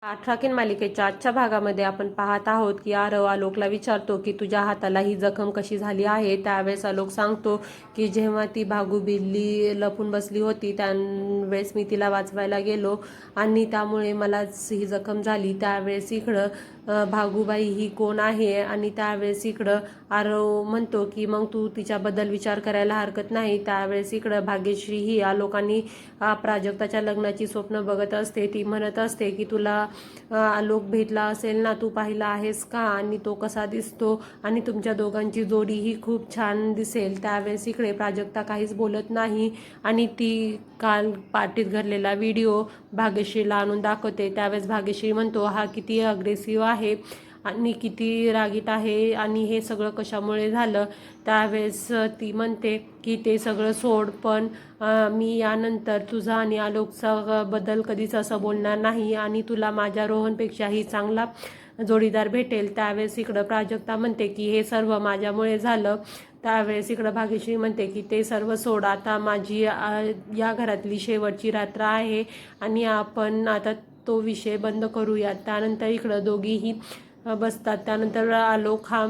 आठराखीन मालिकेच्या आजच्या भागामध्ये आपण पाहत आहोत की आरव आलोकला विचारतो की तुझ्या हाताला ही जखम कशी झाली आहे। त्यावेळेस आलोक सांगतो की जेव्हा ती भागू बिल्ली लपून बसली होती त्यावेळेस मी तिला वाचवायला गेलो आणि त्यामुळे मलाच ही जखम झाली। त्यावेळेस इकडं भागूबाई ही कोण आहे आणि त्यावेळेस इकडं आरव म्हणतो की मग तू तिच्याबद्दल विचार करायला हरकत नाही। त्यावेळेस इकडं भाग्यश्री ही आलोकांनी प्राजक्ताच्या लग्नाची स्वप्न बघत असते। ती म्हणत असते की तुला आलोक भेटला असेल ना, तू पाहिला आहेस का आणि तो कसा दिसतो आणि तुमच्या दोघांची जोडी ही खूप छान दिसेल। त्यावेळेस इकडे प्राजक्ता काहीच बोलत नाही आणि ती काल पार्टीत घडलेला व्हिडिओ भाग्यश्रीला आणून दाखवते। त्यावेळेस भाग्यश्री म्हणतो हा किती अग्रेसिव्ह आहे आणि किती रागीट आहे आणि हे सगळं कशामुळे झालं। त्यावेळेस ती म्हणते की ते सगळं सोड, पण मी यानंतर तुझा आणि आलोकचा बद्दल कधीच असं बोलणार नाही आणि तुला माझ्या रोहनपेक्षाही चांगला जोडीदार भेटेल। त्यावेळेस इकडं प्राजक्ता म्हणते की हे सर्व माझ्यामुळे झालं। त्यावेळेस इकडं भाग्यश्री म्हणते की ते सर्व सोड, आता माझी या घरातली शेवटची रात्र आहे आणि आपण आता तो विषय बंद करूयात। त्यानंतर इकडं दोघीही बसतात। त्यानंतर आलोक हा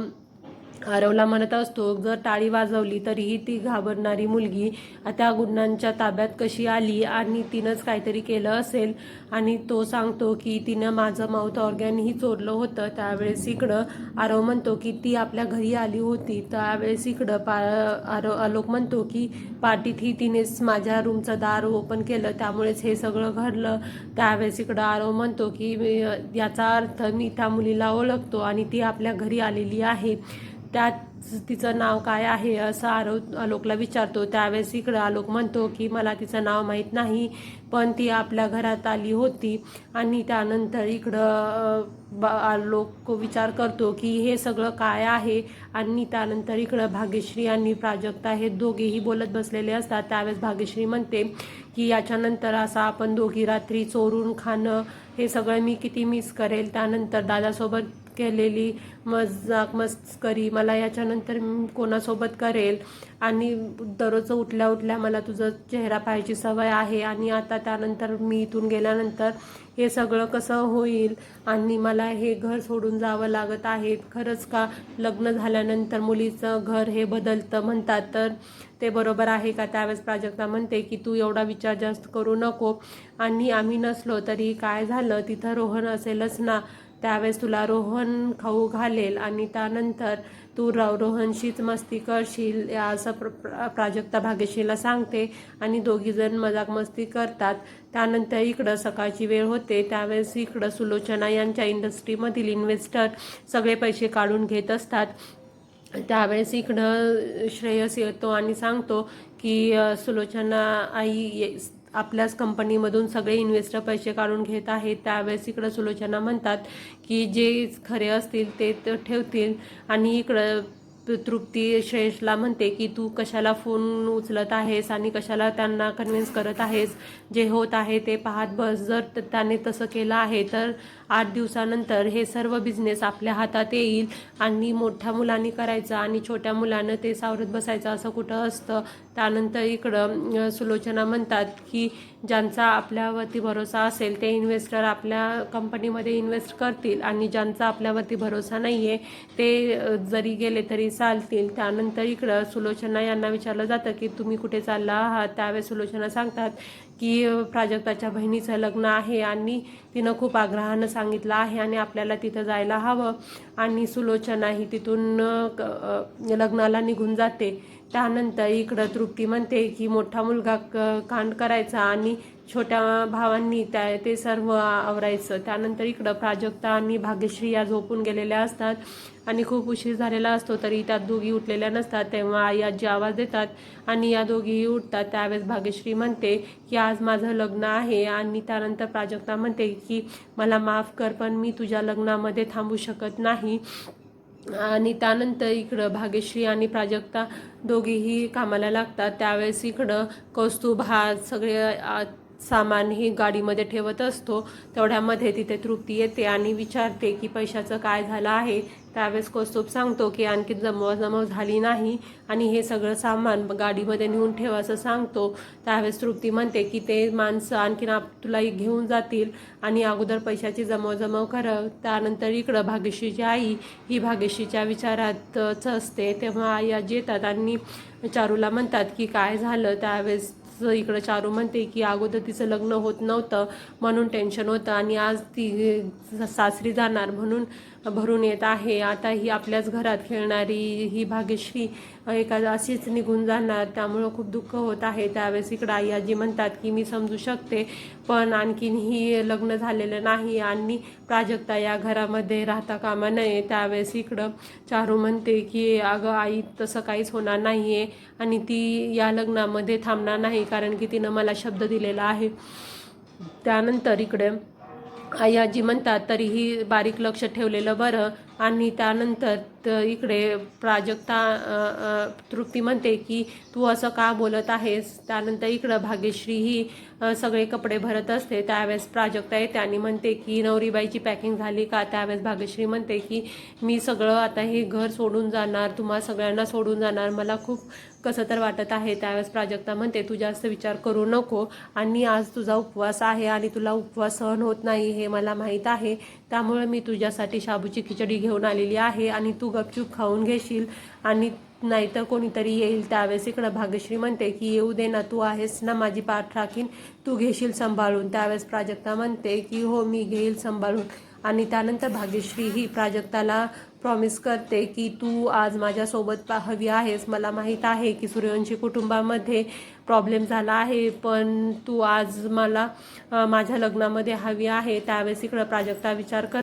आरवला म्हणत असतो जर टाळी वाजवली तरीही ती घाबरणारी मुलगी त्या गुंडांच्या ताब्यात कशी आली आणि तिनंच काहीतरी केलं असेल आणि तो सांगतो की तिनं माझं माउथ ऑर्गॅनही चोरलं होतं। त्यावेळेस इकडं आरव म्हणतो की ती आपल्या घरी आली होती। त्यावेळेस इकडं आलोक म्हणतो की पार्टीतही तिनेच माझ्या रूमचं दार ओपन केलं, त्यामुळेच हे सगळं घडलं। त्यावेळेस इकडं आरव म्हणतो की याचा अर्थ मी त्या मुलीला ओळखतो आणि ती आपल्या घरी आलेली आहे, त्यात तिचं नाव काय आहे असं आलोकला विचारतो। त्यावेळेस इकडं आलोक म्हणतो की मला तिचं नाव माहीत नाही, पण ती आपल्या घरात आली होती आणि त्यानंतर इकडं आलोक विचार करतो की हे सगळं काय आहे आणि त्यानंतर इकडं भाग्यश्री आणि प्राजक्ता हे दोघेही बोलत बसलेले असतात। त्यावेळेस भाग्यश्री म्हणते की याच्यानंतर असं आपण दोघी रात्री चोरून खाणं हे सगळं मी किती मिस करेल। त्यानंतर दादासोबत केलेली मजाक मस्करी मला याच्यानंतर कोणासोबत करेल आणि दररोज उठल्या उठल्या मला तुझं चेहरा पाहायची सवय आहे आणि आता त्यानंतर मी इथून गेल्यानंतर हे सगळं कसं होईल आणि मला हे घर सोडून जावं लागत आहे। खरंच का लग्न झाल्यानंतर मुलीचं घर हे बदलतं म्हणतात, तर ते बरोबर आहे का? त्यावेळेस प्राजक्ता म्हणते की तू एवढा विचार जास्त करू नको आणि आम्ही नसलो तरी काय झालं, तिथं रोहन असेलच ना, त्यावेळेस तुला रोहन खाऊ घालेल आणि त्यानंतर तू रोहनशीच मस्ती करशील असं प्राजक्ता भाग्यश्रीला सांगते आणि दोघीजण मजाक मस्ती करतात। त्यानंतर इकडं सकाळची वेळ होते। त्यावेळेस इकडं सुलोचना यांच्या इंडस्ट्रीमधील इन्व्हेस्टर सगळे पैसे काढून घेत असतात। त्यावेळेस इकडं श्रेयस येतो आणि सांगतो की सुलोचना आई आपल्याच कंपनीमधून सगळे इन्व्हेस्टर पैसे काढून घेत आहेत। त्यावेळेस इकडं सुलोचना म्हणतात की जे खरे असतील ते ठेवतील आणि इकडं तृप्ती श्रेयसला म्हणते की तू कशाला फोन उचलत आहेस आणि कशाला त्यांना कन्व्हिन्स करत आहेस, जे होत आहे ते पाहत बस। जर त्याने तसं केलं आहे तर 8 दिवसानंतर हे सर्व बिझनेस आपल्या हातात येईल आणि मोठ्या मुलांनी करायचं आणि छोट्या मुलानं ते सावरत बसायचं असं कुठं असतं। त्यानंतर इकडं सुलोचना म्हणतात की ज्यांचा आपल्यावरती भरोसा असेल ते इन्व्हेस्टर आपल्या कंपनीमध्ये इन्व्हेस्ट करतील आणि ज्यांचा आपल्यावरती भरोसा नाही आहे ते जरी गेले तरी चालतील। त्यानंतर इकडं सुलोचना यांना विचारलं जातं की तुम्ही कुठे चालला आहात। त्यावेळेस सुलोचना सांगतात की प्राजक्ताच्या बहिणीचं लग्न आहे आणि तिनं खूप आग्रहानं सांगितलं आहे आणि आपल्याला तिथं जायला हवं आणि सुलोचना ही तिथून लग्नाला निघून जाते। त्यानंतर इकडं तृप्ती म्हणते की मोठा मुलगा कांड करायचा आणि छोट्या भावांनी ते सर्व आवरायचं। त्यानंतर इकडं प्राजक्ता आणि भाग्यश्री या झोपून गेलेल्या असतात आणि खूप उशीर झालेला असतो तरी त्या दोघी उठलेल्या नसतात। तेव्हा आई आजी आवाज देतात आणि या दोघीही उठतात। त्यावेळेस भाग्यश्री म्हणते की आज माझं लग्न आहे आणि त्यानंतर प्राजक्ता म्हणते की मला माफ कर, पण मी तुझ्या लग्नामध्ये थांबू शकत नाही आणि त्यानंतर इकडं भाग्यश्री आणि प्राजक्ता दोघीही कामाला लागतात। त्यावेळेस इकडं कौस्तुभ हा सगळे सामान ही गाडीमध्ये ठेवत असतो, तेवढ्यामध्ये तिथे तृप्ती येते आणि विचारते की पैशाचं काय झालं आहे. त्यावेळेस कौस्तुभ सांगतो की आणखी जमवाजमव झाली नाही आणि हे सगळं सामान गाडीमध्ये नेऊन ठेवा असं सांगतो. त्यावेळेस तृप्ती म्हणते की ते माणसं आणखीन तुला घेऊन जातील आणि अगोदर पैशाची जमवाजमव कर. त्यानंतर इकडं भाग्यश्रीची आई ही भाग्यश्रीच्या विचारातच असते. तेव्हा आई आजी येतात आणि चारूला म्हणतात की काय झालं. त्यावेळेस इकडं चारू म्हणते की अगोदर तिचं लग्न होत नव्हतं म्हणून टेन्शन होतं आणि आज ती सासरी जाणार म्हणून भरून येत आहे. आता ही आपल्याच घरात खेळणारी ही भाग्यश्री एका अशीच निघून जाणार, त्यामुळं खूप दुःख होत आहे. त्यावेळेस इकडं आई आजी म्हणतात की मी समजू शकते, पण आणखीन ही लग्न झालेलं नाही आणि प्राजक्ता या घरामध्ये राहता कामा नये. त्यावेळेस इकडं चारू म्हणते की अगं आई, तसं काहीच होणार नाही आहे आणि ती या लग्नामध्ये थांबणार नाही, कारण की तिनं मला शब्द दिलेला आहे. त्यानंतर इकडे आई आजी म्हणतात तरीही बारीक लक्ष ठेवलेलं बरं. आणि त्यानंतर इकडे प्राजक्ता तृप्ती म्हणते की तू असं का बोलत आहेस. त्यानंतर इकडं भाग्यश्री ही सगळे कपडे भरत असते. त्यावेळेस प्राजक्ता येते आणि म्हणते की नवरीबाईची पॅकिंग झाली का. त्यावेळेस भाग्यश्री म्हणते की मी सगळं आता हे घर सोडून जाणार, तुम्हा सगळ्यांना सोडून जाणार, मला खूप कसं तर वाटत आहे. त्यावेळेस प्राजक्ता म्हणते तू जास्त विचार करू नको आणि आज तुझा उपवास आहे आणि तुला उपवास सहन होत नाही हे मला माहीत आहे, त्यामुळे मी तुझ्यासाठी शाबूची खिचडी घेऊन आलेली आहे आणि तू गपचूप खाऊन घेशील आणि नाहीतर कोणीतरी येईल. त्यावेळेस इकडं भाग्यश्री म्हणते की येऊ दे ना, तू आहेस ना माझी पाठ राखीन, तू घेशील सांभाळून. त्यावेळेस प्राजक्ता म्हणते की हो मी घेईल सांभाळून. आणि त्यानंतर भाग्यश्री ही प्राजक्ताला प्रॉमिस करते की तू आज माझ्यासोबत हवी आहेस. मला माहीत आहे की सूर्यवंशी कुटुंबामध्ये प्रॉब्लेम झाला आहे, पण तू आज मला माझ्या लग्नामध्ये हवी आहे. त्यावेळेस इकडं प्राजक्ता विचार कर